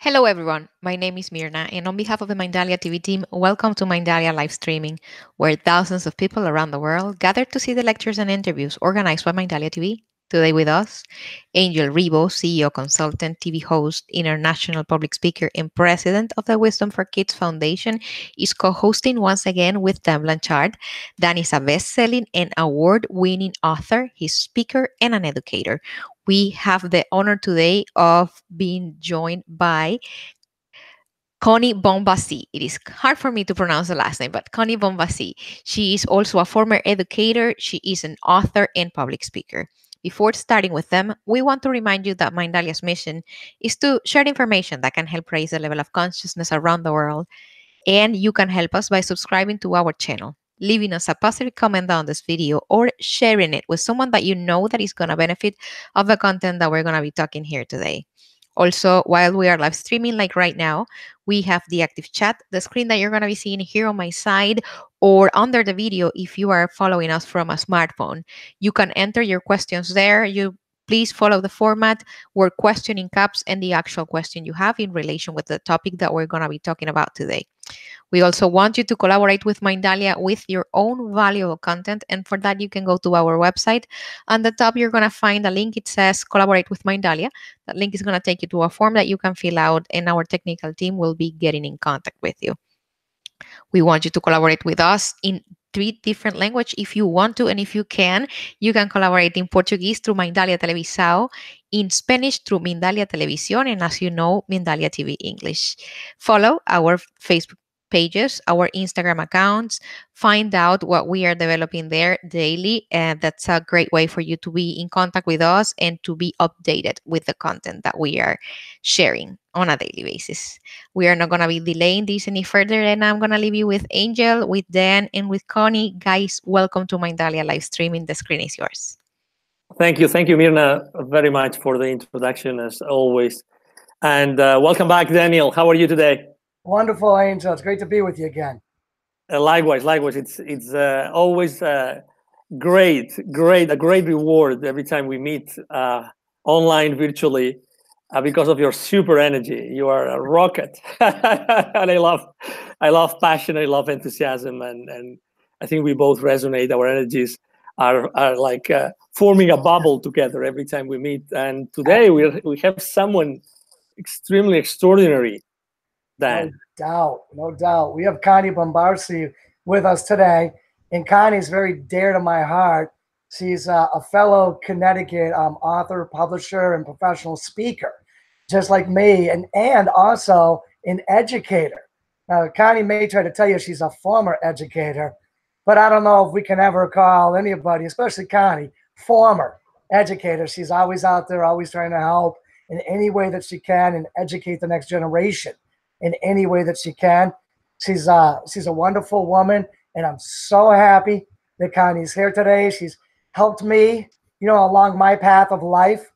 Hello, everyone. My name is Mirna, and on behalf of the Mindalia TV team, welcome to Mindalia live streaming, where thousands of people around the world gather to see the lectures and interviews organized by Mindalia TV. Today with us, Angel Rebo, CEO, consultant, TV host, international public speaker, and president of the Wisdom for Kids Foundation, is co-hosting once again with Dan Blanchard. Dan is a best-selling and award-winning author, he's speaker, and an educator. We have the honor today of being joined by Connie Bombasi. It is hard for me to pronounce the last name, but Connie Bombasi. She is also a former educator. She is an author and public speaker. Before starting with them, we want to remind you that Mindalia's mission is to share information that can help raise the level of consciousness around the world. And you can help us by subscribing to our channel, leaving us a positive comment on this video, or sharing it with someone that you know that is going to benefit of the content that we're going to be talking here today. Also, while we are live streaming, like right now, we have the active chat, the screen that you're going to be seeing here on my side or under the video if you are following us from a smartphone. You can enter your questions there. You please follow the format where question in caps and the actual question you have in relation with the topic that we're going to be talking about today. We also want you to collaborate with Mindalia with your own valuable content. And for that, you can go to our website. On the top, you're going to find a link. It says Collaborate with Mindalia. That link is going to take you to a form that you can fill out, and our technical team will be getting in contact with you. We want you to collaborate with us in 3 different languages if you want to, and if you can collaborate in Portuguese through Mindalia Televisao, in Spanish through Mindalia Televisión, and as you know, Mindalia TV English. Follow our Facebook pages, our Instagram accounts, find out what we are developing there daily, and that's a great way for you to be in contact with us and to be updated with the content that we are sharing on a daily basis. We are not going to be delaying this any further, and I'm going to leave you with Angel, with Dan, and with Connie. Guys, welcome to Mindalia live streaming. The screen is yours. Thank you, Mirna, very much for the introduction, as always. And welcome back, Daniel. How are you today? Wonderful, Angel. It's great to be with you again. Likewise. It's always a great reward every time we meet online, virtually, because of your super energy. You are a rocket, and I love passion. I love enthusiasm, and I think we both resonate. Our energies are like forming a bubble together every time we meet. And today we have someone extremely extraordinary. Dan. No doubt. We have Connie Bombasi with us today, and Connie's very dear to my heart. She's a fellow Connecticut author, publisher, and professional speaker, just like me, and also an educator. Now, Connie may try to tell you she's a former educator, but I don't know if we can ever call anybody, especially Connie, former educator. She's always out there, always trying to help in any way that she can and educate the next generation in any way that she can. She's a wonderful woman, and I'm so happy that Connie's here today. She's helped me, along my path of life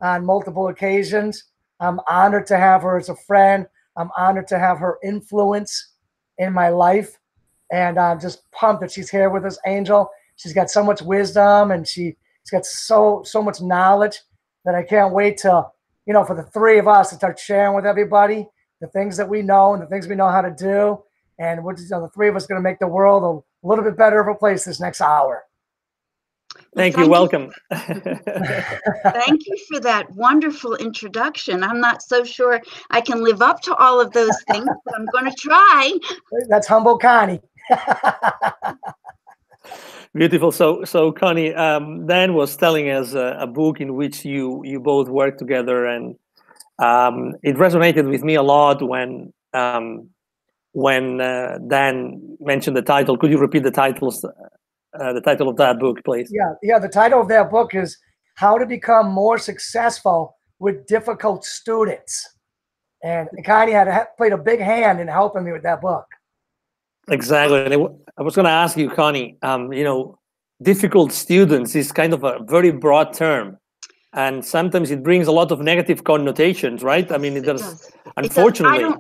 on multiple occasions. I'm honored to have her as a friend. I'm honored to have her influence in my life, and I'm just pumped that she's here with us, Angel. She's got so much wisdom, and she's got so much knowledge that I can't wait to, for the three of us to start sharing with everybody the things that we know and the things we know how to do. And we're just, the three of us going to make the world a little bit better of a place this next hour. Thank you. Welcome. Thank you for that wonderful introduction. I'm not so sure I can live up to all of those things, but I'm going to try. That's humble Connie. Beautiful. So Connie, Dan was telling us a book in which you both worked together, and it resonated with me a lot when Dan mentioned the title. Could you repeat the title of that book, please? Yeah. The title of that book is How to Become More Successful with Difficult Students. And Connie played a big hand in helping me with that book. Exactly. And I was going to ask you, Connie, difficult students is kind of a very broad term. And sometimes it brings a lot of negative connotations, right? I mean, it does. Unfortunately.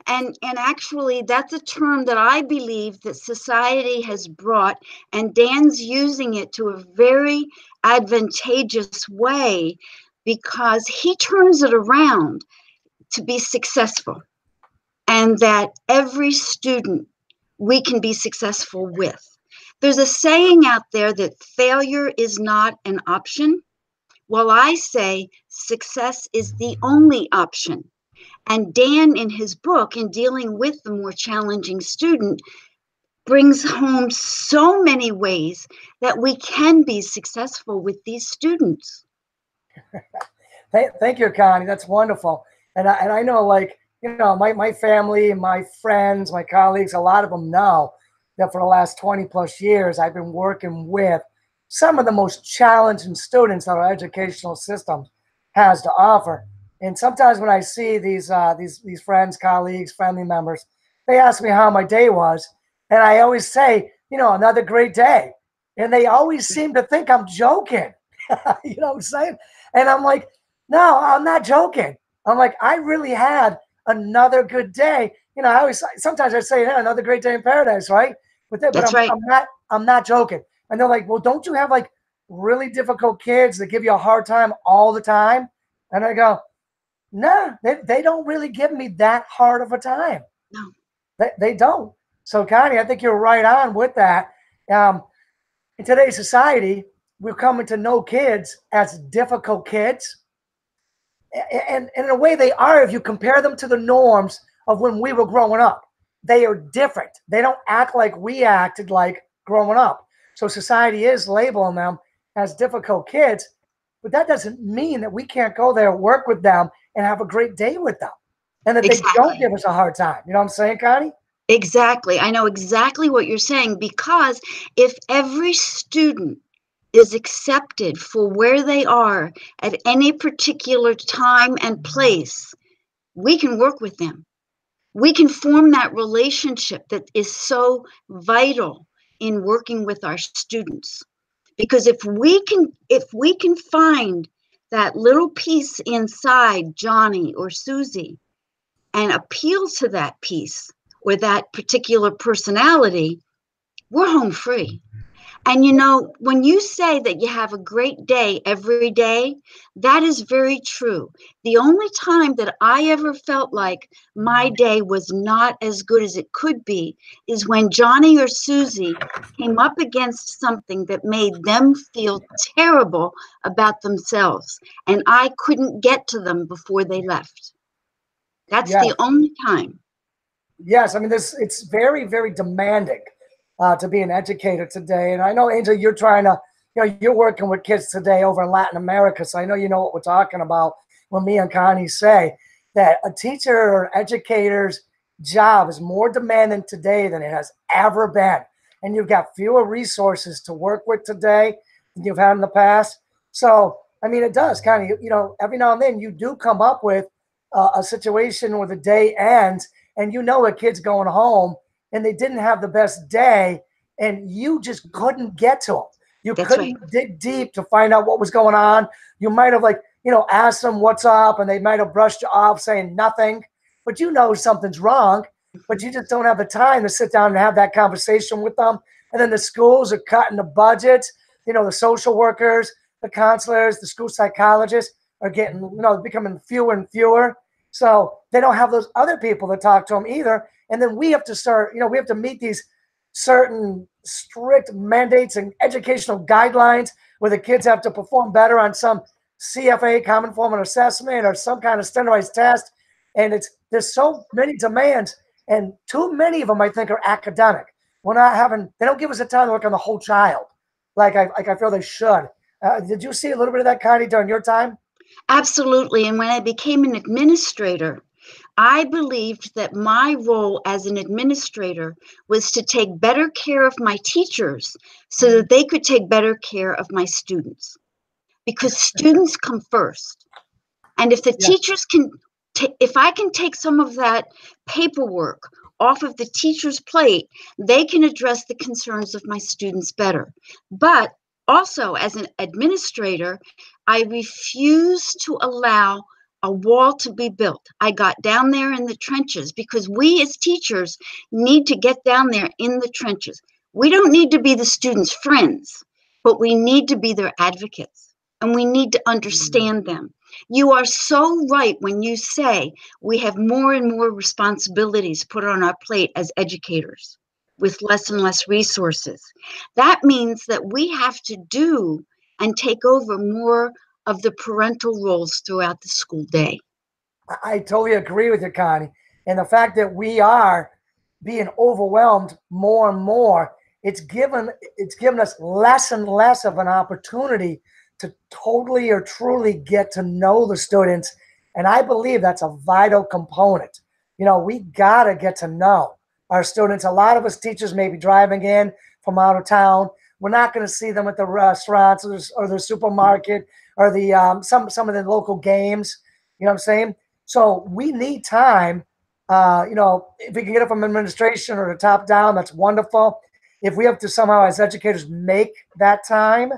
And actually, that's a term that I believe that society has brought, and Dan's using it to a very advantageous way because he turns it around. to be successful, and that every student we can be successful with. There's a saying out there that failure is not an option. Well, I say success is the only option. And Dan, in his book, in dealing with the more challenging student, brings home so many ways that we can be successful with these students. Thank you, Connie. That's wonderful. And I know, like, you know, my family, my friends, my colleagues, a lot of them know that for the last 20 plus years, I've been working with some of the most challenging students that our educational system has to offer. And sometimes when I see these friends, colleagues, family members, they ask me how my day was. And I always say, you know, another great day. And they always seem to think I'm joking. You know what I'm saying? And I'm like, no, I'm not joking. I'm like, I really had another good day. You know, sometimes I say, yeah, another great day in paradise, right? But That's right. I'm not joking. And they're like, well, don't you have like really difficult kids that give you a hard time all the time? And I go, no, they don't really give me that hard of a time. No, they don't. So, Connie, I think you're right on with that. In today's society, we're coming to know kids as difficult kids. And in a way, they are if you compare them to the norms of when we were growing up. They are different. They don't act like we acted like growing up. So society is labeling them as difficult kids. But that doesn't mean that we can't go there, work with them, and have a great day with them. And that exactly. They don't give us a hard time. You know what I'm saying, Connie? Exactly. I know exactly what you're saying, because if every student is accepted for where they are at any particular time and place, we can work with them. We can form that relationship that is so vital in working with our students. Because if we can find that little piece inside Johnny or Susie and appeal to that piece or that particular personality, we're home free. And you know, when you say that you have a great day every day, that is very true. The only time that I ever felt like my day was not as good as it could be is when Johnny or Susie came up against something that made them feel terrible about themselves, and I couldn't get to them before they left. That's the only time. Yes, I mean, it's very, very demanding to be an educator today. And I know, Angel, you're trying to, you know, you're working with kids today over in Latin America. So I know you know what we're talking about when me and Connie say that a teacher or educator's job is more demanding today than it has ever been. And you've got fewer resources to work with today than you've had in the past. So, I mean, it does kind of, you know, every now and then you do come up with a situation where the day ends and you know a kid's going home and they didn't have the best day, and you just couldn't get to them. You couldn't dig deep to find out what was going on. You might have, like, you know, asked them what's up, and they might have brushed you off saying nothing, but you know something's wrong, but you just don't have the time to sit down and have that conversation with them. And then the schools are cutting the budgets. You know, the social workers, the counselors, the school psychologists are getting, you know, becoming fewer and fewer. So they don't have those other people to talk to them either. And then we have to start, you know, we have to meet these certain strict mandates and educational guidelines where the kids have to perform better on some CFA, Common Form of Assessment, or some kind of standardized test. And there's so many demands, and too many of them, I think, are academic. They don't give us the time to work on the whole child like I feel they should. Did you see a little bit of that, Connie, during your time? Absolutely. And when I became an administrator, I believed that my role as an administrator was to take better care of my teachers so that they could take better care of my students, because students come first. And if the teachers can, if I can take some of that paperwork off of the teacher's plate, they can address the concerns of my students better. But also, as an administrator, I refuse to allow a wall to be built. I got down there in the trenches because we as teachers need to get down there in the trenches. We don't need to be the students' friends, but we need to be their advocates, and we need to understand them. You are so right when you say we have more and more responsibilities put on our plate as educators with less and less resources. That means that we have to do and take over more of the parental roles throughout the school day. I totally agree with you, Connie. And the fact that we are being overwhelmed more and more, it's given us less and less of an opportunity to totally or truly get to know the students. And I believe that's a vital component. We got to get to know our students. A lot of us teachers may be driving in from out of town. We're not going to see them at the restaurants or the supermarket or the some of the local games. You know what I'm saying? So we need time. If we can get it from administration or the top down, that's wonderful. If we have to somehow, as educators, make that time,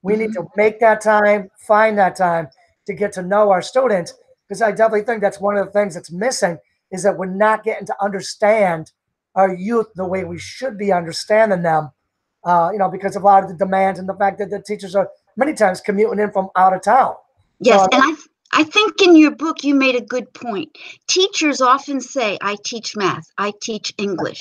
we need to make that time, find that time to get to know our students. Because I definitely think that's one of the things that's missing is that we're not getting to understand our youth the way we should be understanding them. Because of a lot of the demands and the fact that the teachers are many times commuting in from out of town. Yes, so, and I think in your book you made a good point. Teachers often say, I teach math, I teach English.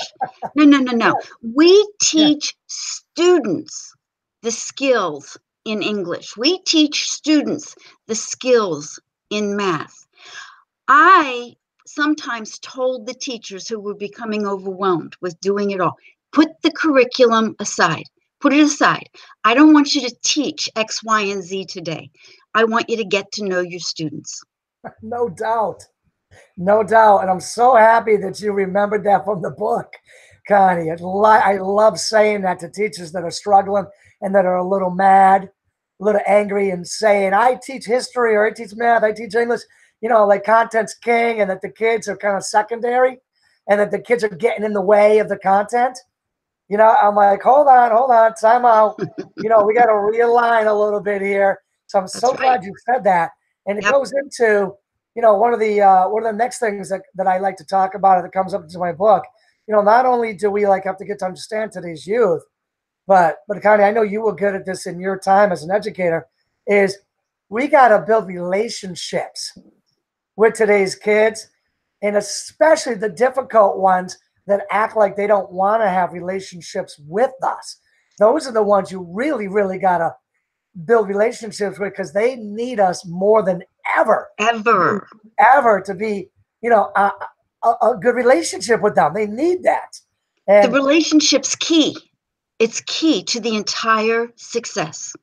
No. We teach students the skills in English. We teach students the skills in math. I sometimes told the teachers who were becoming overwhelmed with doing it all, put the curriculum aside. Put it aside. I don't want you to teach X, Y, and Z today. I want you to get to know your students. No doubt. No doubt. And I'm so happy that you remembered that from the book, Connie. I love saying that to teachers that are struggling and that are a little mad, a little angry, and saying, I teach history or I teach math, I teach English, like content's king, and that the kids are kind of secondary and that the kids are getting in the way of the content. I'm like, hold on, time out. We got to realign a little bit here. So I'm so glad you said that. And it goes into, one of the next things that I like to talk about that comes up into my book. Not only do we have to get to understand today's youth, but Connie, I know you were good at this in your time as an educator, is we got to build relationships with today's kids, and especially the difficult ones that act like they don't want to have relationships with us. Those are the ones you really, really got to build relationships with because they need us more than ever to be, a good relationship with them. They need that. And the relationship's key. It's key to the entire success.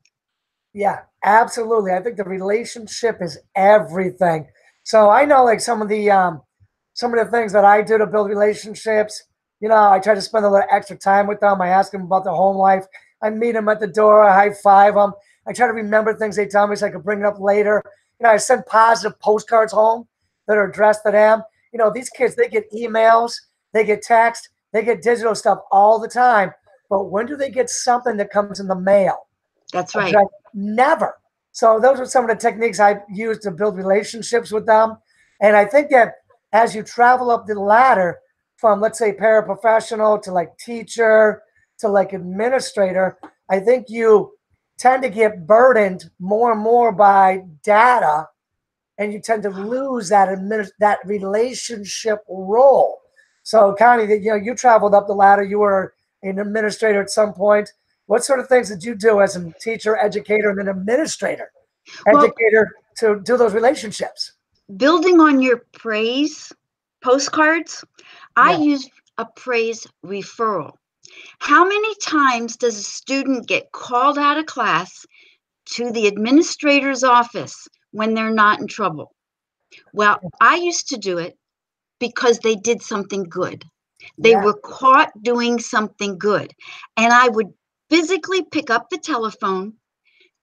Yeah, absolutely. I think the relationship is everything. So I know some of the things that I do to build relationships. I try to spend a little extra time with them. I ask them about their home life. I meet them at the door. I high five them. I try to remember things they tell me so I can bring it up later. I send positive postcards home that are addressed to them. These kids, they get emails, they get text, they get digital stuff all the time. But when do they get something that comes in the mail? That's right. Never. So those are some of the techniques I use to build relationships with them. And I think that as you travel up the ladder from, let's say, paraprofessional to teacher to administrator, I think you tend to get burdened more and more by data, and you tend to lose that relationship role. So, Connie, you traveled up the ladder. You were an administrator at some point. What sort of things did you do as a teacher, educator, and an educator to do those relationships? Building on your praise postcards, I use a praise referral. How many times does a student get called out of class to the administrator's office when they're not in trouble? Well, I used to do it because they did something good. They were caught doing something good. And I would physically pick up the telephone,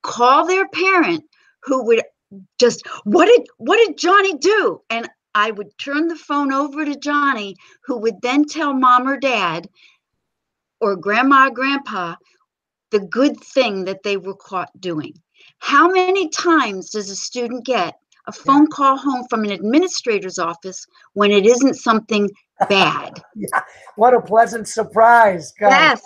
call their parent who would just, what did Johnny do? And I would turn the phone over to Johnny, who would then tell mom or dad or grandma or grandpa the good thing that they were caught doing. How many times does a student get a phone call home from an administrator's office when it isn't something bad? What a pleasant surprise, guys.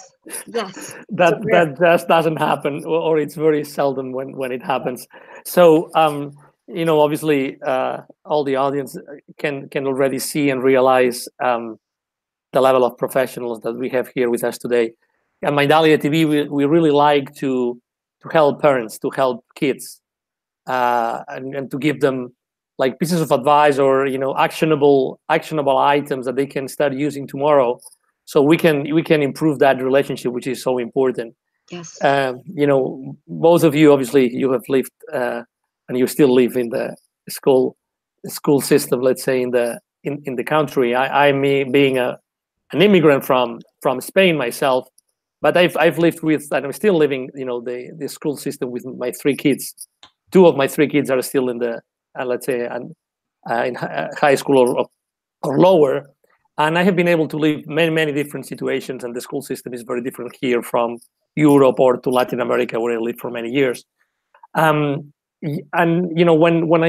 Yes. That just doesn't happen, or it's very seldom when it happens. So obviously, all the audience can already see and realize the level of professionals that we have here with us today. At Mindalia TV, we really like to help parents, to help kids, and to give them like pieces of advice or actionable items that they can start using tomorrow, so we can improve that relationship, which is so important. Yes. Both of you, obviously, you have lived and you still live in the school system, let's say, in the country. I being an immigrant from Spain myself, but I've lived with, and I'm still living, the school system with my 3 kids. 2 of my 3 kids are still in the, let's say, in high school or lower. And I have been able to live many different situations, and the school system is very different here from Europe or to Latin America, where I lived for many years. And when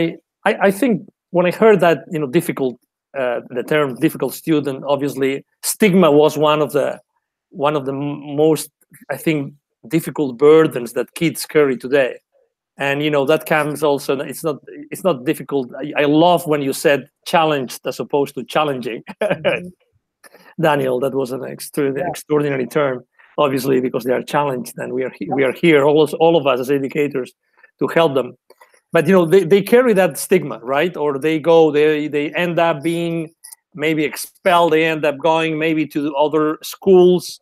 I think when I heard that difficult, the term difficult student, obviously stigma was one of the most, I think, difficult burdens that kids carry today. And that comes also, it's not difficult. I love when you said challenged as opposed to challenging. Mm-hmm. Daniel, that was an extraordinary term, obviously, because they are challenged, and we are here, all of us as educators, to help them. But they carry that stigma, right? Or they end up being maybe expelled. They end up going maybe to other schools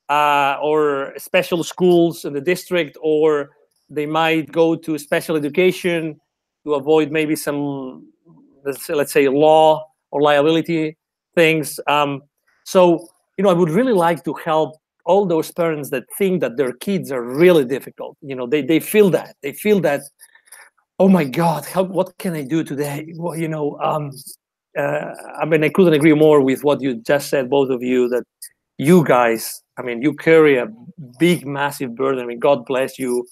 or special schools in the district, or they might go to special education to avoid maybe some, let's say, law or liability things. So I would really like to help all those parents that think that their kids are really difficult. They feel that, oh my God, what can I do today? Well, I couldn't agree more with what you just said, both of you, that you guys, you carry a big, massive burden. God bless you.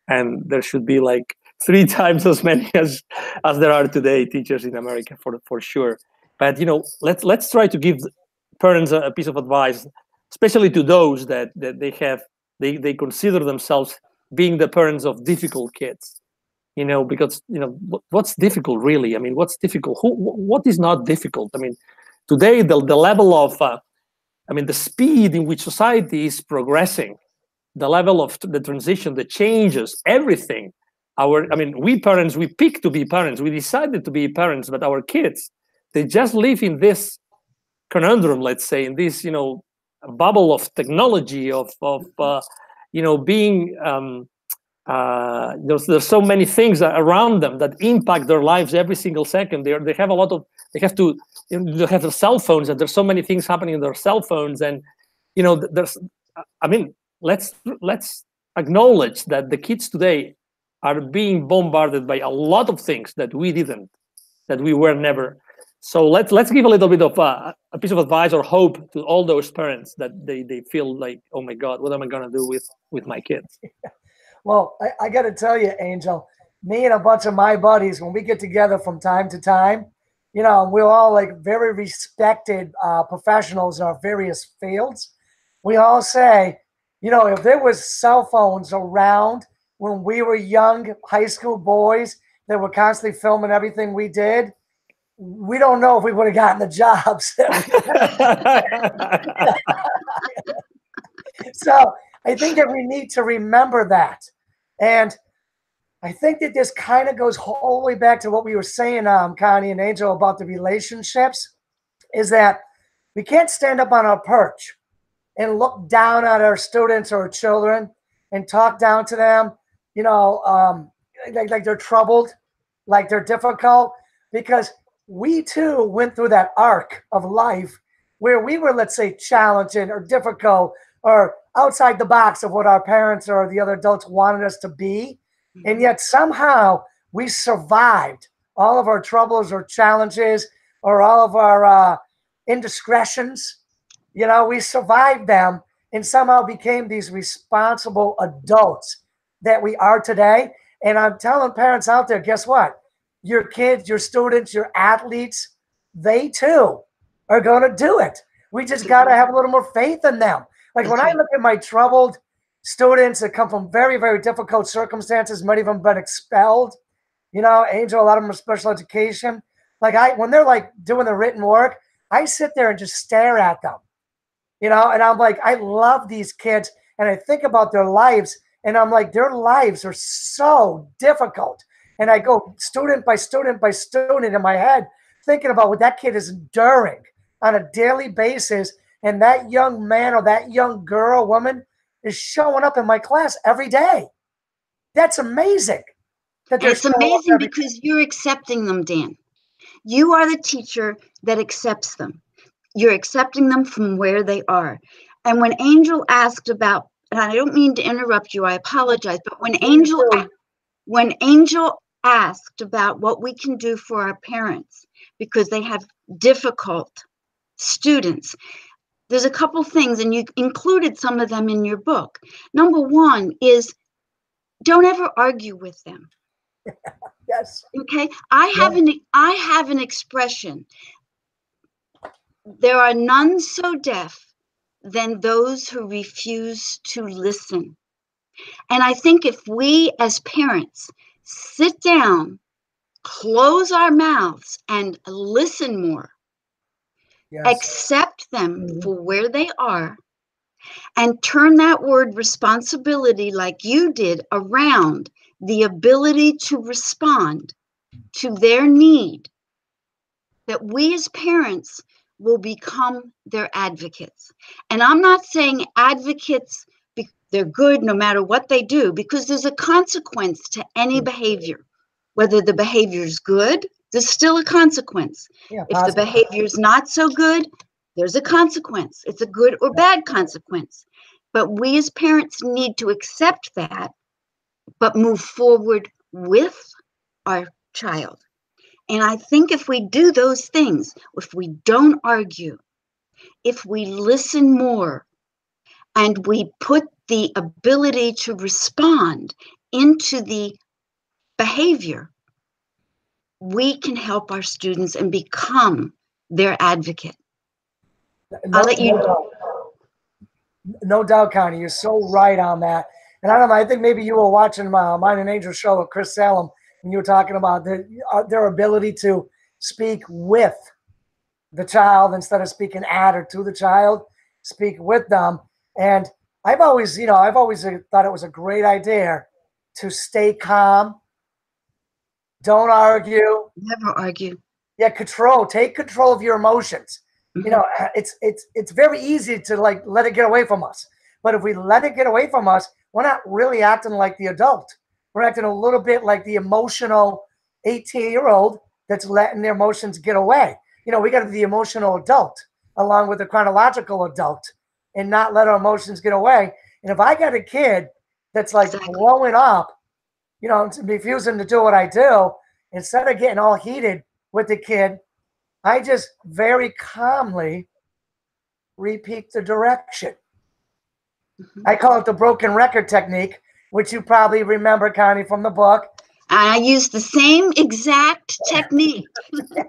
And there should be like 3 times as many as there are today teachers in America, for sure. But let's try to give parents a piece of advice, especially to those that they consider themselves being the parents of difficult kids. Because what's difficult really? What's difficult? What is not difficult? Today the level of the speed in which society is progressing, the level of the transition, the changes, everything. We parents, we pick to be parents. We decided to be parents, but our kids, they just live in this conundrum, let's say, in this, bubble of technology, of being, there's so many things around them that impact their lives every single second. They have a lot of, they have their cell phones, and there's so many things happening in their cell phones. And, let's acknowledge that the kids today are being bombarded by a lot of things that we were never. So let's give a little bit of a piece of advice or hope to all those parents that they feel like, oh my God, what am I going to do with my kids? Well, I got to tell you, Angel, me and a bunch of my buddies, when we get together from time to time, we're all like very respected professionals in our various fields. We all say, if there was cell phones around when we were young high school boys that were constantly filming everything we did, we don't know if we would have gotten the jobs. So I think that we need to remember that. And I think that this kind of goes all the way back to what we were saying, Connie and Angel, about the relationships, is that we can't stand up on our perch and look down at our students or children and talk down to them, like they're troubled, like they're difficult, because we too went through that arc of life where we were, let's say, challenging or difficult or outside the box of what our parents or the other adults wanted us to be. And yet somehow we survived all of our troubles or challenges or all of our indiscretions. We survived them and somehow became these responsible adults that we are today. And I'm telling parents out there, guess what? Your kids, your students, your athletes, they too are going to do it. We just got to have a little more faith in them. Like when I look at my troubled students that come from very, very difficult circumstances, many of them been expelled, You know, Angel, a lot of them are special education. Like when they're like doing the written work, I sit there and just stare at them, you know, and I'm like, I love these kids. And I think about their lives and I'm like, their lives are so difficult. And I go student by student by student in my head, thinking about what that kid is enduring on a daily basis. And that young man or that young girl, woman is showing up in my class every day. That's amazing. And it's amazing because you're accepting them, Dan. You are the teacher that accepts them. You're accepting them from where they are. And when Angel asked about, and I don't mean to interrupt you, I apologize, but when Angel asked about what we can do for our parents because they have difficult students, there's a couple things, and you included some of them in your book. Number one is don't ever argue with them. Yes. Okay. I have an expression. There are none so deaf than those who refuse to listen. And I think if we as parents sit down, close our mouths, and listen more, Yes. accept them for where they are, and turn that word responsibility, like you did, around the ability to respond to their need, that we as parents will become their advocates. And I'm not saying advocates, they're good no matter what they do, because there's a consequence to any behavior. Whether the behavior is good, there's still a consequence. Yeah, if the behavior is not so good, there's a consequence. It's a good or bad consequence. But we as parents need to accept that, but move forward with our child. And I think if we do those things, if we don't argue, if we listen more, and we put the ability to respond into the behavior, we can help our students and become their advocate. I'll let you know. No doubt, Connie. You're so right on that. And I don't know, I think maybe you were watching Mine and Angel show with Chris Salem, and you were talking about their ability to speak with the child instead of speaking at or to the child, speak with them. And I've always thought it was a great idea to stay calm. Don't argue. Never argue. Yeah, take control of your emotions. Mm-hmm. You know, it's very easy to like let it get away from us. But if we let it get away from us, we're not really acting like the adult. We're acting a little bit like the emotional 18-year-old that's letting their emotions get away. You know, we got to be the emotional adult along with the chronological adult and not let our emotions get away. And if I got a kid that's like blowing up, you know, refusing to do what I do, instead of getting all heated with the kid, I just very calmly repeat the direction. Mm-hmm. I call it the broken record technique, which you probably remember, Connie, from the book. I use the same exact technique. Yeah.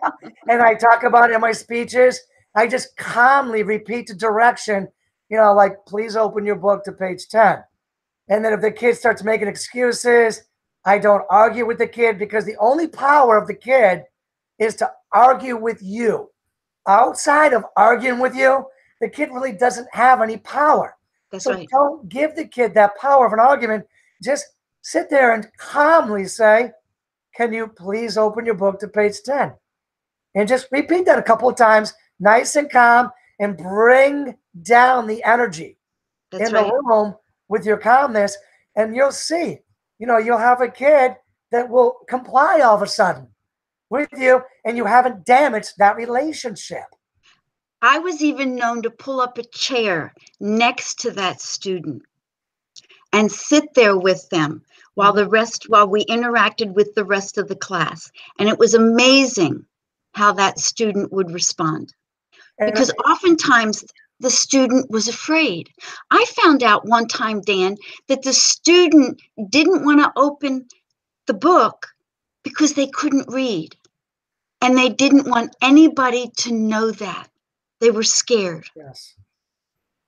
And I talk about it in my speeches. I just calmly repeat the direction, you know, like, please open your book to page 10. And then if the kid starts making excuses, I don't argue with the kid, because the only power of the kid is to argue with you. Outside of arguing with you, the kid really doesn't have any power. That's so right. Don't give the kid that power of an argument. Just sit there and calmly say, can you please open your book to page 10? And just repeat that a couple of times, nice and calm, and bring down the energy in the room with your calmness. And you'll see, you know, you'll have a kid that will comply all of a sudden with you, and you haven't damaged that relationship. I was even known to pull up a chair next to that student and sit there with them while we interacted with the rest of the class. And it was amazing how that student would respond. Because oftentimes the student was afraid. I found out one time, Dan, that the student didn't want to open the book because they couldn't read. And they didn't want anybody to know that. They were scared. Yes.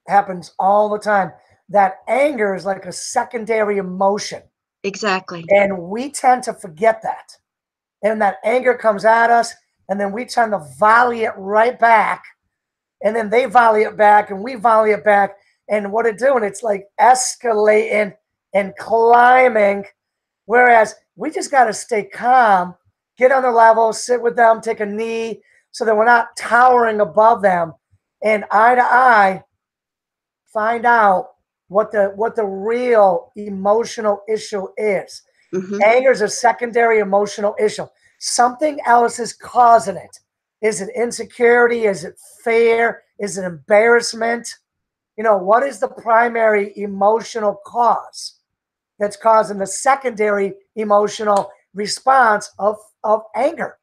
Happens all the time. That anger is like a secondary emotion. Exactly. And we tend to forget that. and that anger comes at us, and then we tend to volley it right back, and then they volley it back, and we volley it back. And what it's doing, it's like escalating and climbing. Whereas we just got to stay calm, get on their level, sit with them, take a knee, so that we're not towering above them, and eye to eye, find out what the real emotional issue is. Mhm. Anger is a secondary emotional issue. Something else is causing it. Is it insecurity? Is it fear? Is it embarrassment? What is the primary emotional cause that's causing the secondary emotional response of anger?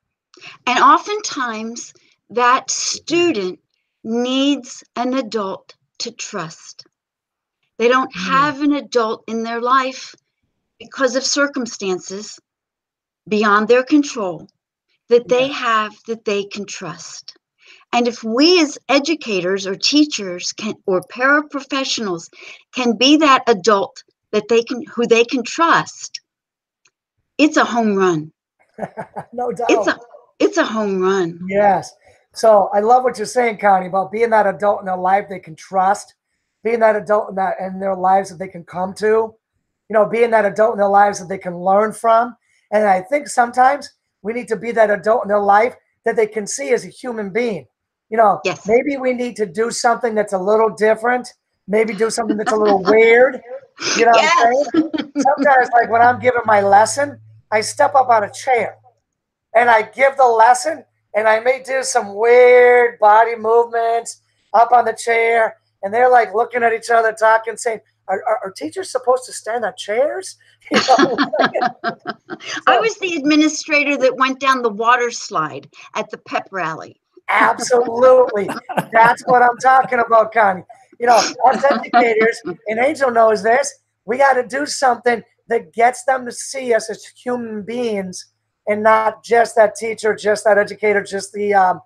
And oftentimes that student needs an adult to trust. They don't have an adult in their life because of circumstances beyond their control that they have that they can trust. And if we as educators or teachers or paraprofessionals can be that adult who they can trust, it's a home run. No doubt. It's a home run. Yes. So I love what you're saying, Connie, about being that adult in their life they can trust, being that adult in their lives that they can come to, being that adult in their lives that they can learn from. And I think sometimes we need to be that adult in their life that they can see as a human being. Yes. Maybe we need to do something that's a little different, maybe do something that's a little weird. You know what I'm saying? Sometimes, like when I'm giving my lesson, I step up on a chair and I give the lesson, and I may do some weird body movements up on the chair, and they're like looking at each other, talking, saying, are teachers supposed to stand on chairs? I was the administrator that went down the water slide at the pep rally. Absolutely. That's what I'm talking about, Connie. Us educators, and Angel knows this, we got to do something that gets them to see us as human beings and not just that teacher, just that educator, just the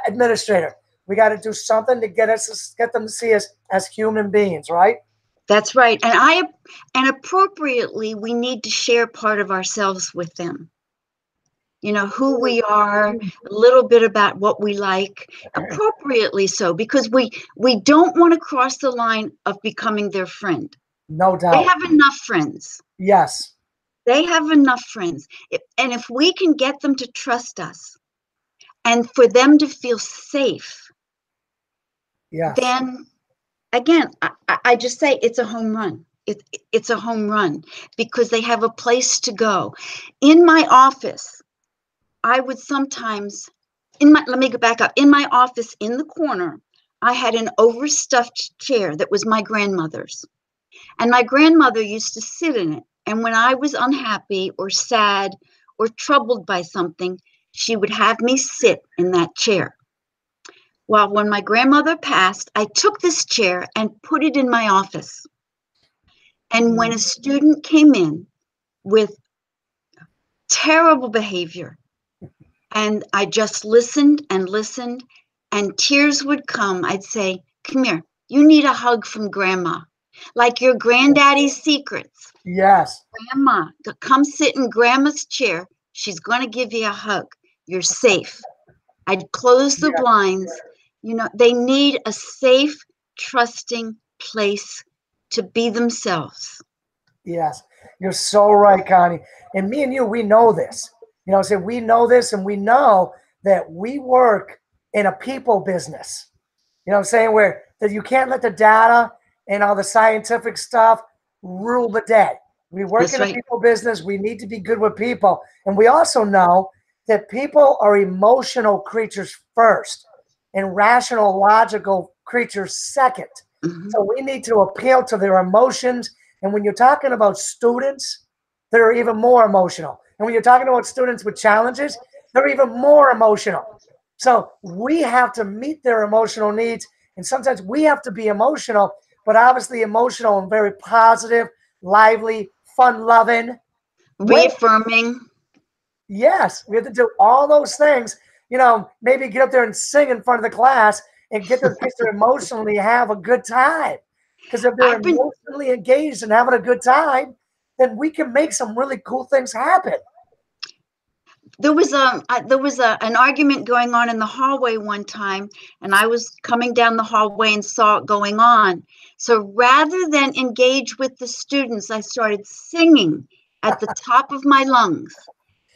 administrator. We got to do something to get them to see us as human beings, right? That's right. And appropriately, we need to share part of ourselves with them. Who we are, a little bit about what we like, appropriately so, because we don't want to cross the line of becoming their friend. No doubt. They have enough friends. Yes. They have enough friends. And if we can get them to trust us and for them to feel safe, then again, I just say it's a home run. It's a home run because they have a place to go. In my office, I would sometimes, let me go back up. In my office, in the corner, I had an overstuffed chair that was my grandmother's. And my grandmother used to sit in it. And when I was unhappy or sad or troubled by something, she would have me sit in that chair. Well, when my grandmother passed, I took this chair and put it in my office. And when a student came in with terrible behavior, and I just listened, and tears would come, I'd say, come here, you need a hug from Grandma. Like your granddaddy's secrets. Yes. Grandma, come sit in Grandma's chair. She's going to give you a hug. You're safe. I'd close the blinds. They need a safe, trusting place to be themselves. Yes. You're so right, Connie. And me and you, we know this. We know this, and we know that we work in a people business. Where that you can't let the data and all the scientific stuff rule the day. We work in a people business. We need to be good with people. And we also know that people are emotional creatures first and rational, logical creatures second. Mm-hmm. So we need to appeal to their emotions. And when you're talking about students, they're even more emotional. And when you're talking about students with challenges, they're even more emotional. So we have to meet their emotional needs. And sometimes we have to be emotional, but obviously emotional and very positive, lively, fun-loving. Reaffirming. Yes, we have to do all those things. Maybe get up there and sing in front of the class and get the kids to emotionally have a good time. Because if they're emotionally engaged and having a good time, then we can make some really cool things happen. There was an argument going on in the hallway one time, and I was coming down the hallway and saw it going on. So rather than engage with the students, I started singing at the top of my lungs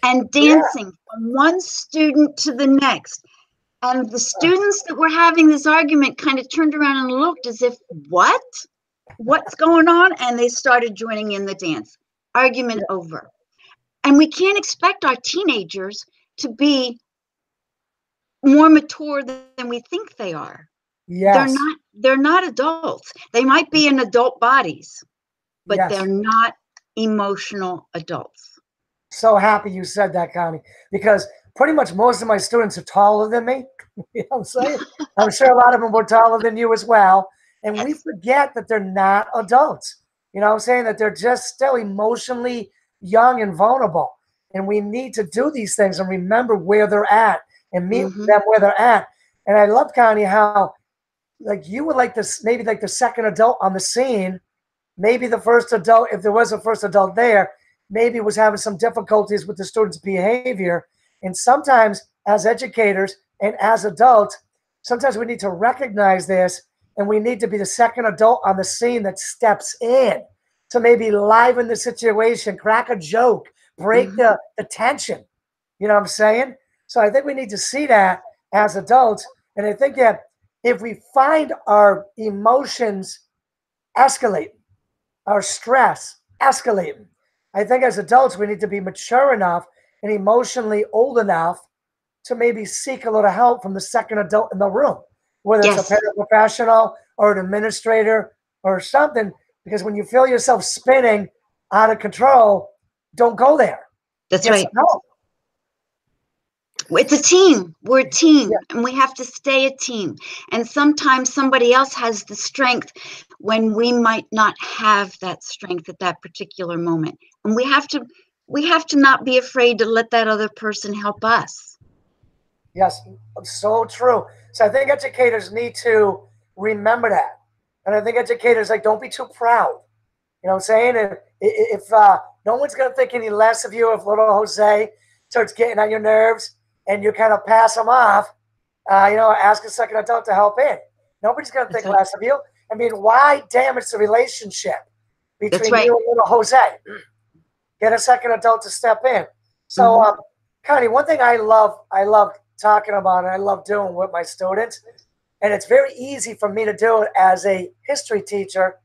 and dancing from one student to the next. And the students that were having this argument kind of turned around and looked as if, what's going on? And they started joining in the dance. Argument over. And we can't expect our teenagers to be more mature than we think they are. Yes. They're not adults. They might be in adult bodies, but Yes. they're not emotional adults. So happy you said that, Connie, because pretty much most of my students are taller than me. You know what I'm saying? I'm sure a lot of them were taller than you as well. And we forget that they're not adults. You know what I'm saying? That they're just still emotionally young and vulnerable. And we need to do these things and remember where they're at and meet them where they're at. And I love, Connie, how like you were like this, maybe like the second adult on the scene, maybe the first adult, if there was a first adult there, maybe was having some difficulties with the student's behavior. And sometimes as educators and as adults, sometimes we need to recognize this, and we need to be the second adult on the scene that steps in to maybe liven the situation, crack a joke, break the tension. You know what I'm saying? So I think we need to see that as adults. And I think that if we find our emotions escalating, our stress escalating, I think as adults, we need to be mature enough and emotionally old enough to maybe seek a little help from the second adult in the room, whether it's a paraprofessional or an administrator or something, because when you feel yourself spinning out of control, don't go there. That's right. It's a team. We're a team, and we have to stay a team. And sometimes somebody else has the strength when we might not have that strength at that particular moment. And we have to not be afraid to let that other person help us. Yes, so true. So I think educators need to remember that. And I think educators, like, don't be too proud. You know what I'm saying? If no one's going to think any less of you if little Jose starts getting on your nerves and you kind of pass him off, ask a second adult to help in. Nobody's going to think less of you. I mean, why damage the relationship between you and little Jose? Get a second adult to step in. So, Connie, one thing I love talking about and I love doing with my students, and it's very easy for me to do it as a history teacher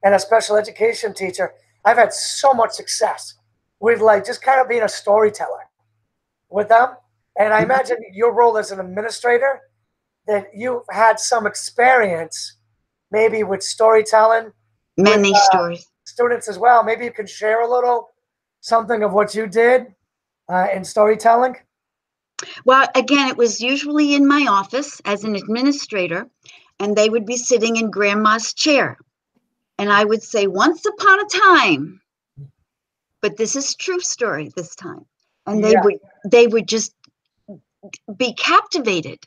and a special education teacher. I've had so much success with like just kind of being a storyteller with them. And I imagine your role as an administrator, that you've had some experience maybe with storytelling. Many stories. Students as well. Maybe you can share a little something of what you did in storytelling. Well, again, it was usually in my office as an administrator, and they would be sitting in grandma's chair. And I would say, once upon a time, but this is true story this time. And they would just be captivated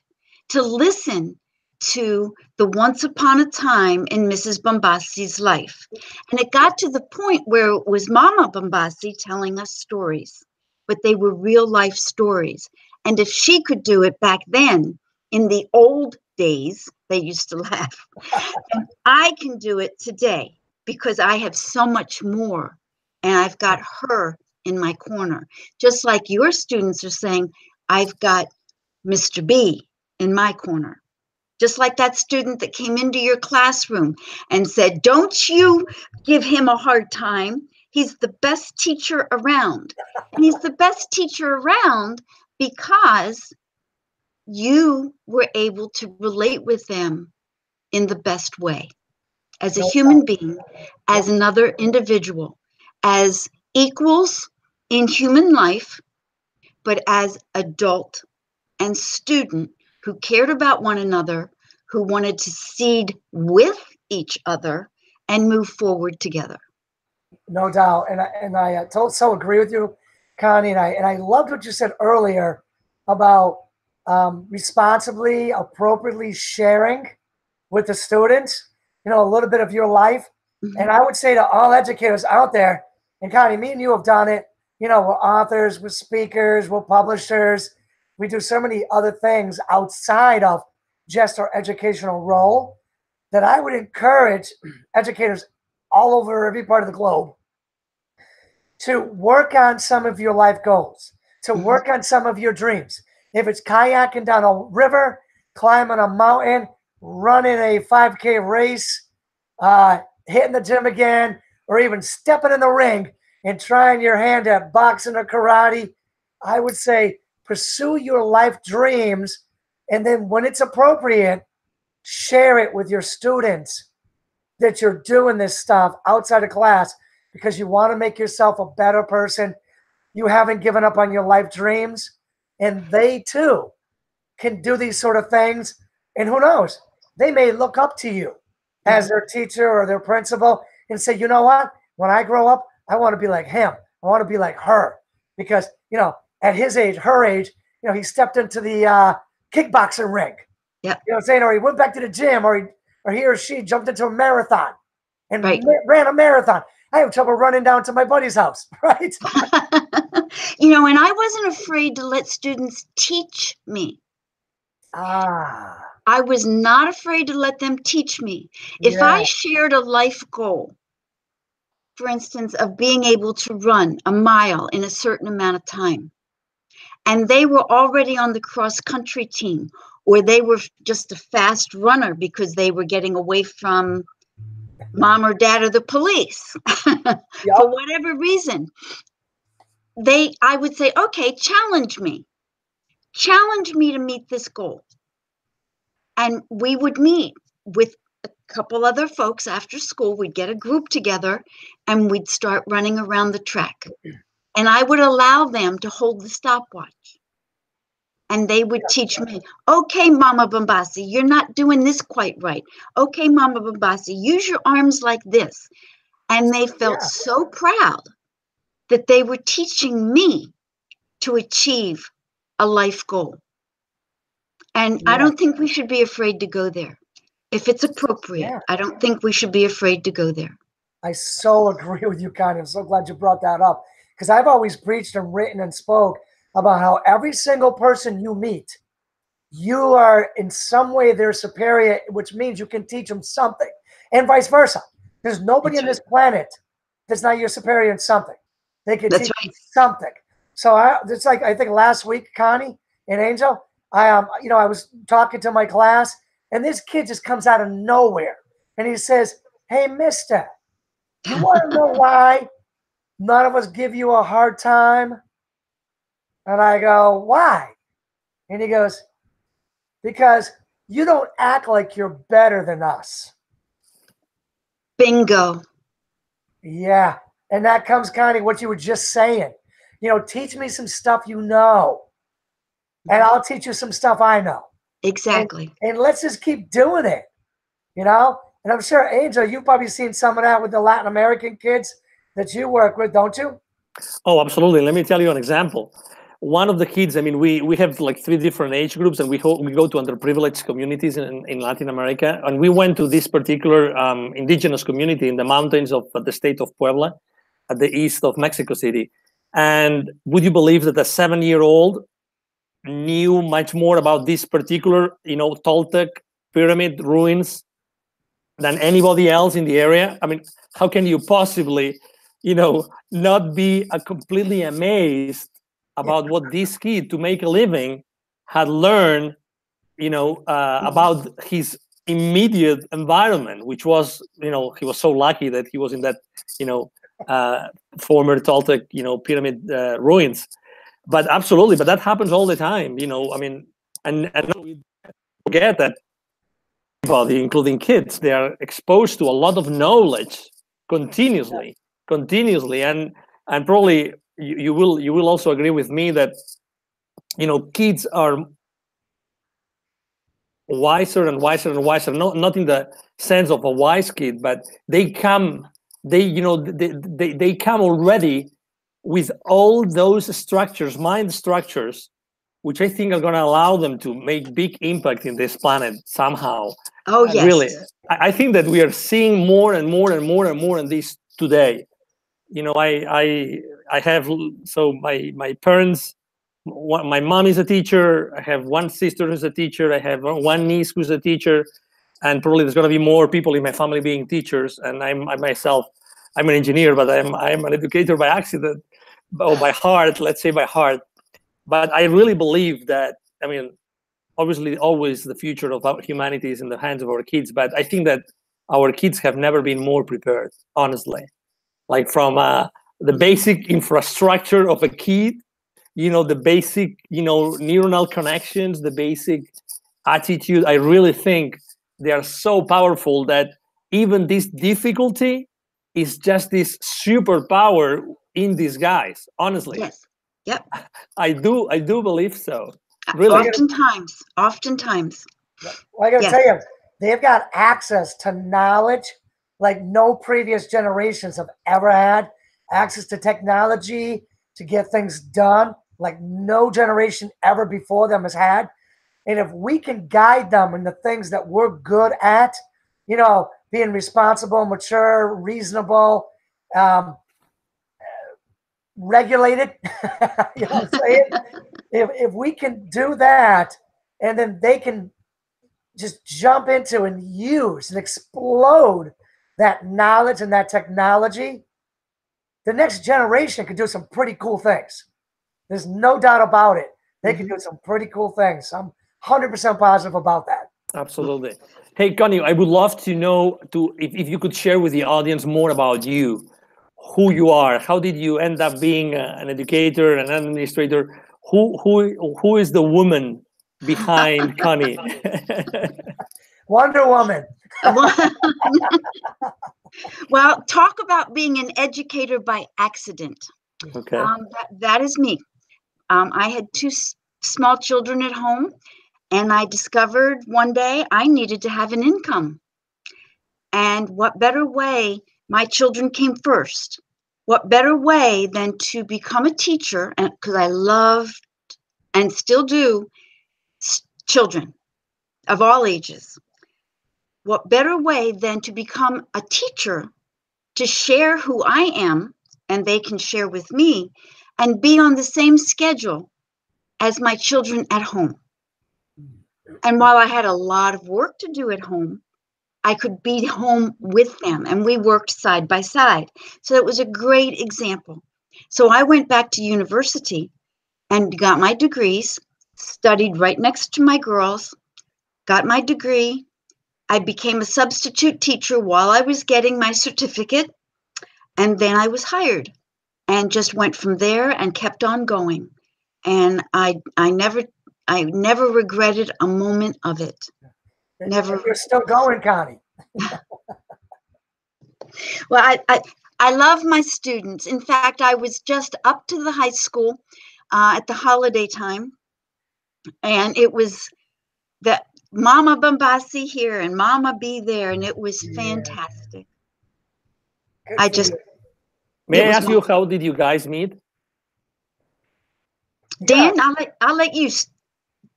to listen to the once upon a time in Mrs. Bombasi's life. And it got to the point where it was Mama Bombasi telling us stories, but they were real life stories. And if she could do it back then, in the old days, they used to laugh. And I can do it today because I have so much more, and I've got her in my corner. Just like your students are saying, I've got Mr. B in my corner. Just like that student that came into your classroom and said, don't you give him a hard time. He's the best teacher around. And he's the best teacher around because you were able to relate with them in the best way, as a human being, as another individual, as equals in human life, but as adult and student who cared about one another, who wanted to seed with each other and move forward together. No doubt. And I so agree with you, Connie. And I loved what you said earlier about responsibly, appropriately sharing with the students, a little bit of your life. And I would say to all educators out there, and Connie, me and you have done it. you know, we're authors, we're speakers, we're publishers. We do so many other things outside of just our educational role that I would encourage educators all over every part of the globe to work on some of your life goals, to work on some of your dreams. If it's kayaking down a river, climbing a mountain, running a 5K race, hitting the gym again, or even stepping in the ring and trying your hand at boxing or karate, I would say pursue your life dreams. And then when it's appropriate, share it with your students that you're doing this stuff outside of class because you want to make yourself a better person. You haven't given up on your life dreams, and they too can do these sort of things. And who knows, they may look up to you as their teacher or their principal and say, you know what, when I grow up, I want to be like him. I want to be like her. Because, you know, at his age, her age, you know, he stepped into the kickboxing ring. Yeah. You know what I'm saying? Or he went back to the gym, or he or she jumped into a marathon and Right. ran a marathon. I have trouble running down to my buddy's house, right? You know, and I wasn't afraid to let students teach me. Ah. I was not afraid to let them teach me. If I shared a life goal, for instance, of being able to run a mile in a certain amount of time, and they were already on the cross-country team, or they were just a fast runner because they were getting away from mom or dad or the police, for whatever reason, I would say, okay, challenge me to meet this goal. And we would meet with a couple other folks after school. We'd get a group together and we'd start running around the track. And I would allow them to hold the stopwatch. And they would teach me, okay, Mama Bombasi, you're not doing this quite right. Okay, Mama Bombasi, use your arms like this. And they felt so proud that they were teaching me to achieve a life goal. And I don't think we should be afraid to go there. If it's appropriate, I don't think we should be afraid to go there. I so agree with you, Connie. I'm so glad you brought that up, because I've always preached and written and spoke about how every single person you meet, you are in some way their superior, which means you can teach them something, and vice versa. There's nobody on this planet that's not your superior in something. They can teach you something. So it's like, I think last week, Connie and Angel, I was talking to my class, and this kid just comes out of nowhere, and he says, "Hey, mister, you want to know why none of us give you a hard time?" And I go, "Why?" And he goes, "Because you don't act like you're better than us." Bingo. Yeah. And that comes, Connie, what you were just saying. You know, teach me some stuff you know, and I'll teach you some stuff I know. Exactly. And let's just keep doing it, you know? And I'm sure, Angel, you've probably seen some of that with the Latin American kids that you work with, don't you? Oh, absolutely. Let me tell you an example. One of the kids, I mean, we have like 3 different age groups, and we go to underprivileged communities in Latin America. And we went to this particular indigenous community in the mountains of the state of Puebla at the east of Mexico City. And would you believe that a 7-year-old knew much more about this particular, Toltec pyramid ruins than anybody else in the area? I mean, how can you possibly, not be completely amazed about what this kid, to make a living, had learned, about his immediate environment, which was, he was so lucky that he was in that, former Toltec, pyramid ruins. But absolutely, but that happens all the time, I mean, and we forget that everybody, including kids, they are exposed to a lot of knowledge continuously, and probably you will also agree with me that, kids are wiser and wiser and wiser, not in the sense of a wise kid, but they come already with all those structures, mind structures, which I think are going to allow them to make big impact in this planet somehow. Oh, yes. Really, I think that we are seeing more and more and more and more in this today. You know, I have, so my parents, my mom is a teacher. I have one sister who's a teacher. I have one niece who's a teacher, and probably there's going to be more people in my family being teachers. And I myself, I'm an engineer, but I'm an educator by accident, or by heart, let's say by heart. But I really believe that, I mean, obviously always the future of humanity is in the hands of our kids, but I think that our kids have never been more prepared, honestly. Like from the basic infrastructure of a kid, you know, the basic, you know, neuronal connections, the basic attitude. I really think they are so powerful that even this difficulty is just this superpower in disguise, honestly. Yes. Yep. I do believe so. Really. Oftentimes. Well, I got to Yes. tell you, they've got access to knowledge like no previous generations have ever had. Access to technology to get things done like no generation ever before them has had. And if we can guide them in the things that we're good at, you know, being responsible, mature, reasonable, regulated, you know what I'm saying? If we can do that, and then they can just jump into and use and explode that knowledge and that technology, the next generation can do some pretty cool things. There's no doubt about it. They can do some pretty cool things. I'm 100% positive about that. Absolutely. Hey, Connie, I would love to know if you could share with the audience more about you, who you are. How did you end up being an educator, an administrator? Who is the woman behind Connie? Wonder Woman. Well, talk about being an educator by accident. Okay. That is me. I had two small children at home, and I discovered one day I needed to have an income. And what better way? My children came first. What better way than to become a teacher? And because I loved and still do children of all ages. What better way than to become a teacher, to share who I am, and they can share with me, and be on the same schedule as my children at home. And while I had a lot of work to do at home, I could be home with them, and we worked side by side. So it was a great example. So I went back to university and got my degrees, studied right next to my girls, got my degree. I became a substitute teacher while I was getting my certificate, and then I was hired and just went from there and kept on going. And I never regretted a moment of it. Never. You're still going, Connie. Well, I love my students. In fact, I was just up to the high school at the holiday time, and it was the Mama Bombasi here and Mama B there, and it was fantastic. May I ask you, how did you guys meet? Dan, I'll let you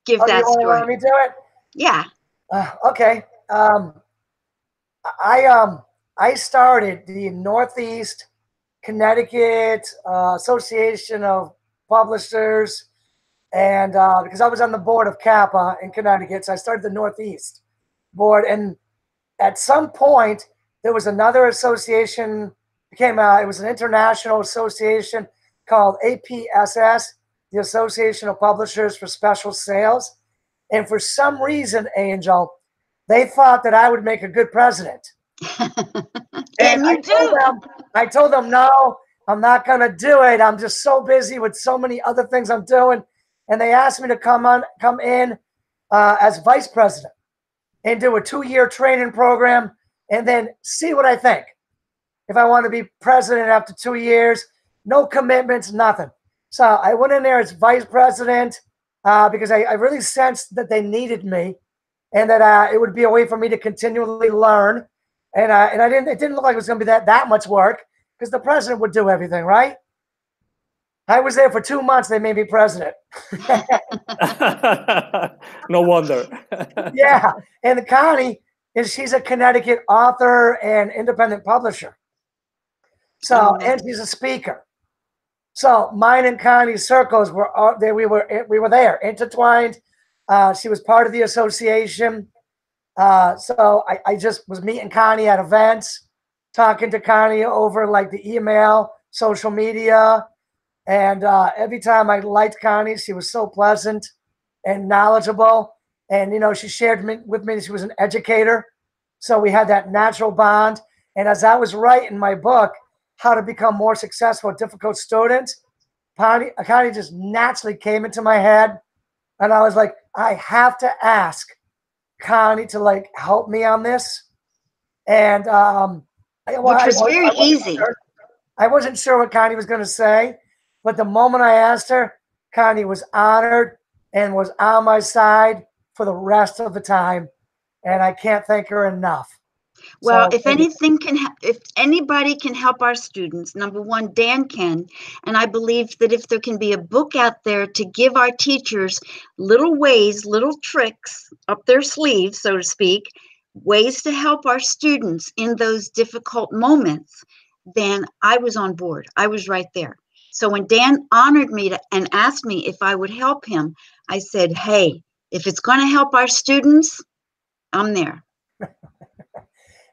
give that story. You want me to do it? Yeah. Okay. I started the Northeast Connecticut Association of Publishers, and because I was on the board of CAPA in Connecticut, so I started the Northeast board. And at some point, there was another association it was an international association called APSS, the Association of Publishers for Special Sales. And for some reason, Angel, they thought that I would make a good president. And I told them, no, I'm not going to do it. I'm just so busy with so many other things I'm doing. And they asked me to come in as vice president and do a 2-year training program and then see what I think. If I want to be president after 2 years, no commitments, nothing. So I went in there as vice president because I really sensed that they needed me and that it would be a way for me to continually learn. And it didn't look like it was going to be that much work because the president would do everything, right? I was there for 2 months. They made me president. No wonder. Yeah. And Connie, she's a Connecticut author and independent publisher. So, and she's a speaker. So mine and Connie's circles were there. We were there intertwined. She was part of the association. So I just was meeting Connie at events, talking to Connie over like the email, social media. And every time I liked Connie, she was so pleasant and knowledgeable. And, you know, she shared with me, she was an educator. So we had that natural bond. And as I was writing my book, How to Become More Successful with Difficult Students, Connie just naturally came into my head. And I was like, I have to ask Connie to like help me on this. And which was very easy. I wasn't sure what Connie was going to say, but the moment I asked her, Connie was honored and was on my side for the rest of the time. And I can't thank her enough. Well, if anybody can help our students, number one, Dan can. And I believe that if there can be a book out there to give our teachers little ways, little tricks up their sleeves, so to speak, ways to help our students in those difficult moments, then I was on board. I was right there. So when Dan honored me and asked me if I would help him, I said, hey, if it's going to help our students, I'm there.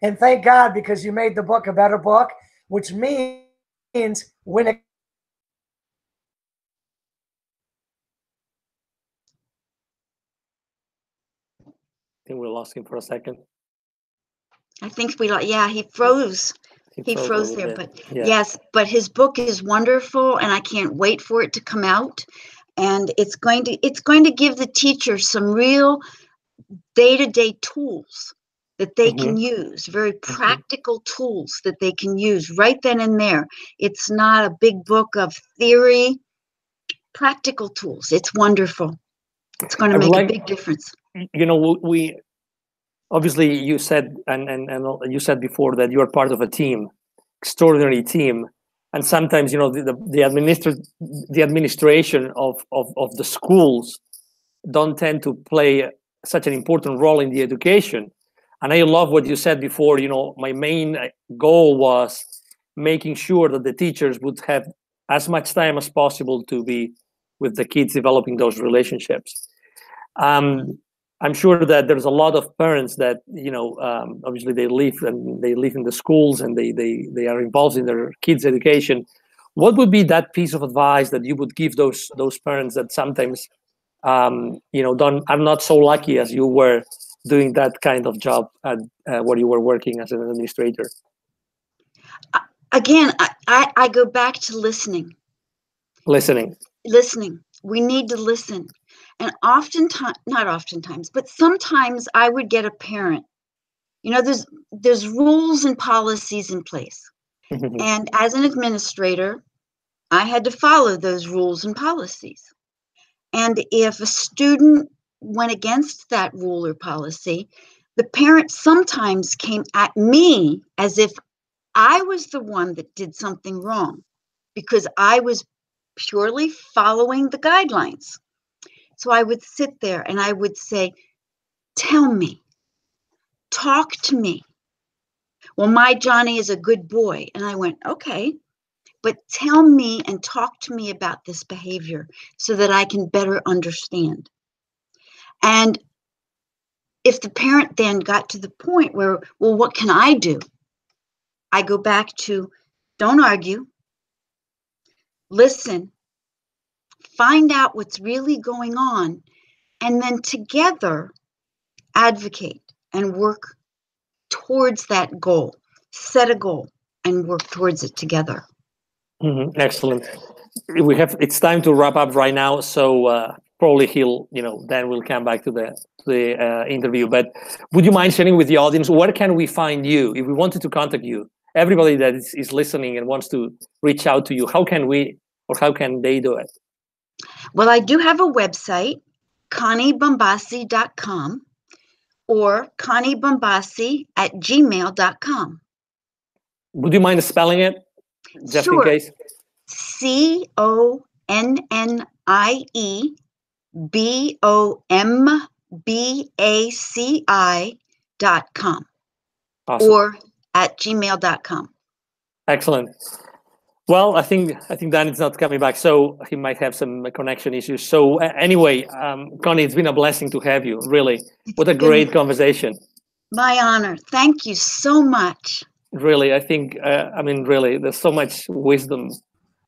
And thank God, because you made the book a better book, which means when it I think we lost him for a second. I think he froze. He froze there, but yeah. Yes, but his book is wonderful and I can't wait for it to come out. And it's going to give the teachers some real day-to-day tools that they can use, very practical tools that they can use right then and there. It's not a big book of theory, practical tools. It's wonderful. It's going to make a big difference. You know, we obviously you said and you said before that you are part of a team, extraordinary team, and sometimes, you know, the administration of the schools don't tend to play such an important role in the education. And I love what you said before. You know, my main goal was making sure that the teachers would have as much time as possible to be with the kids, developing those relationships. I'm sure that there's a lot of parents that, you know, obviously they live in the schools and they are involved in their kids' education. What would be that piece of advice that you would give those parents that sometimes, you know, are not so lucky as you were doing that kind of job at where you were working as an administrator? Again, I go back to listening. Listening. We need to listen. And not oftentimes, but sometimes I would get a parent. You know, there's rules and policies in place. And as an administrator, I had to follow those rules and policies. And if a student went against that rule or policy, the parent sometimes came at me as if I was the one that did something wrong because I was purely following the guidelines. So I would sit there and I would say, tell me, talk to me. Well, my Johnny is a good boy. And I went, okay, but tell me and talk to me about this behavior so that I can better understand. And if the parent then got to the point where, well, what can I do? I go back to, don't argue, listen, find out what's really going on, and then together advocate and work towards that goal. Set a goal and work towards it together. Excellent. It's time to wrap up right now. So probably Dan will come back to the interview. But would you mind sharing with the audience, where can we find you if we wanted to contact you? Everybody that is listening and wants to reach out to you, how can they do it? Well, I do have a website, ConnieBombassi.com or ConnieBombassi@gmail.com. Would you mind spelling it? Just sure. In case. ConnieBombassi.com. Awesome. Or at gmail.com. Excellent. Well, I think Dan is not coming back, so he might have some connection issues. So anyway, Connie, it's been a blessing to have you. Really, what a great conversation. My honor. Thank you so much. Really, I think really, there's so much wisdom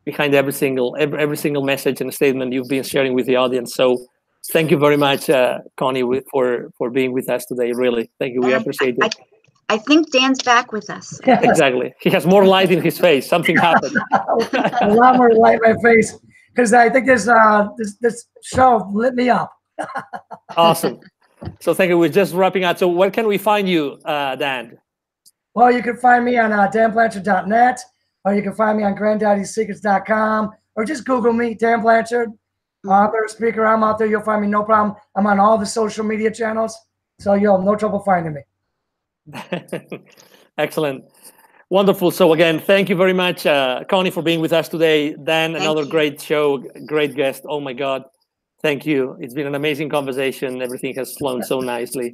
behind every single message and statement you've been sharing with the audience. So thank you very much, Connie, for being with us today. Really, thank you. We appreciate it. I think Dan's back with us. Exactly. He has more light in his face. Something happened. A lot more light in my face because I think this show lit me up. Awesome. So thank you. We're just wrapping up. So where can we find you, Dan? Well, you can find me on danblanchard.net, or you can find me on granddaddysecrets.com, or just Google me, Dan Blanchard, author, speaker. I'm out there. You'll find me, no problem. I'm on all the social media channels, so you'll have no trouble finding me. Excellent. Wonderful. So again, thank you very much, Connie, for being with us today. Dan, another great show, great guest. Oh my God. Thank you. It's been an amazing conversation. Everything has flown so nicely.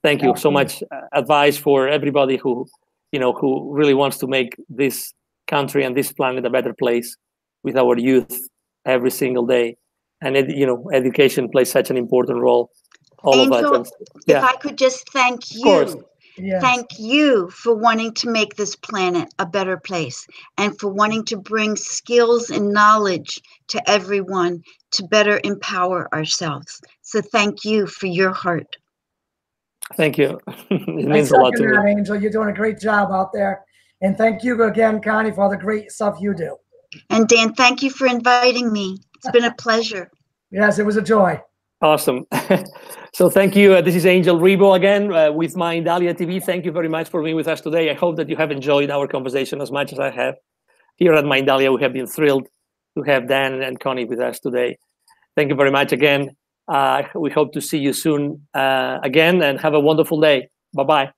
Thank you so much. Advice for everybody who really wants to make this country and this planet a better place with our youth every single day. And education plays such an important role. Angel, of us. If I could just thank you. Of course. Yes. Thank you for wanting to make this planet a better place and for wanting to bring skills and knowledge to everyone to better empower ourselves. So thank you for your heart. Thank you. It means a lot to me. Angel, you're doing a great job out there. And thank you again, Connie, for all the great stuff you do. And Dan, thank you for inviting me. It's been a pleasure. Yes, it was a joy. Awesome. So thank you. This is Angel Ribo again with Mindalia TV. Thank you very much for being with us today. I hope that you have enjoyed our conversation as much as I have. Here at Mindalia, we have been thrilled to have Dan and Connie with us today. Thank you very much again. We hope to see you soon again, and have a wonderful day. Bye-bye.